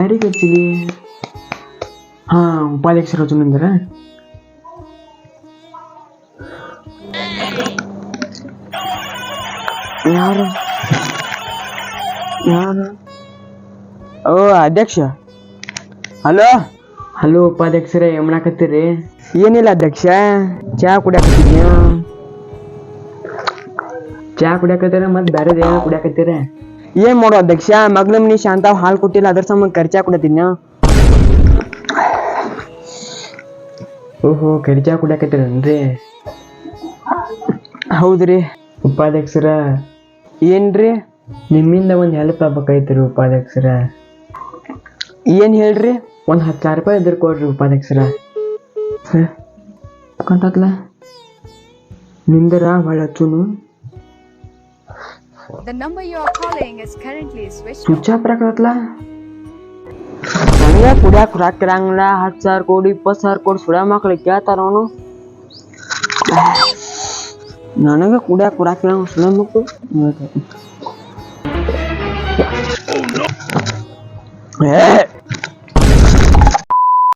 ಯಾರಿಗೆ ಹಚ್ಚಿಲಿ? ಹಾ, ಉಪಾಧ್ಯಕ್ಷರು ಅರ್ಜುನಂದ್ರ. ಯಾರು ಯಾರು? ಓ ಅಧ್ಯಕ್ಷ. ಹಲೋ ಹಲೋ ಉಪಾಧ್ಯಕ್ಷರೇ, ಏನ್ ಮಾಡಾಕತ್ತೀರಿ? ಏನಿಲ್ಲ ಅಧ್ಯಕ್ಷ, ಚಾ ಕುಡಿಯಾಕತ್ತಿದ್ನಿ. ಚಾ ಕುಡಿಯಾಕತ್ತೀರ? ಮತ್ತೆ ಬೇರೆ ಏನೋ ಕುಡಿಯಾಕತ್ತೀರ? ಏನ್ ಮಾಡೋ ಅಧ್ಯಕ್ಷ, ಮಗ್ನ ಮನಿ ಶಾಂತ ಹಾಲು ಕೊಟ್ಟಿಲ್ಲ, ಅದ್ರ ಸಂಬಂಧ ಕರ್ಚಾ ಕುಡಿತೀನಿ. ಓಹೋ, ಕರಿ ಚಾ ಕುಡಿಯಾಕತ್ತೀರನ್ರಿ? ಹೌದ್ರಿ. ಉಪಾಧ್ಯಕ್ಷರ, ಏನ್ರಿ? ನಿಮ್ಮಿಂದ ಒಂದು ಹೆಲ್ಪ್ ಆಗ್ಬೇಕಾಯ್ತಿರಿ ಉಪಾಧ್ಯಕ್ಷರ. ಏನ್ ಹೇಳ್ರಿ? ಒಂದು 10,000 ರೂಪಾಯಿ ಇದ್ರ ಕೊಡ್ರಿ ಉಪಾಧ್ಯಕ್ಷರ. ಕಂಟತ್ಲ ನಿಂದರ ಹೊಳ್ಳಿ ಹಚ್ಚುನು. The number you are calling is currently switched off. Switch off ರಾಕತ್ಲ. ನನಗೆ ಕುಡಿಯಾಕ ರಾಕಿರಂಗಿಲ್ಲ. 10,000 ಕೊಡು, 20,000 ಕೊಡು, ಸುಳ್ಯ ಮಕ್ಳಿಗೆ ಕೇಳ್ತಾರ ಅವನು. ನನಗೆ ಕುಡಿಯಾಕ ರಾಕಿರಂಗ ಸುಳ್ಯ ಮಕ್ಕಳು. ಏ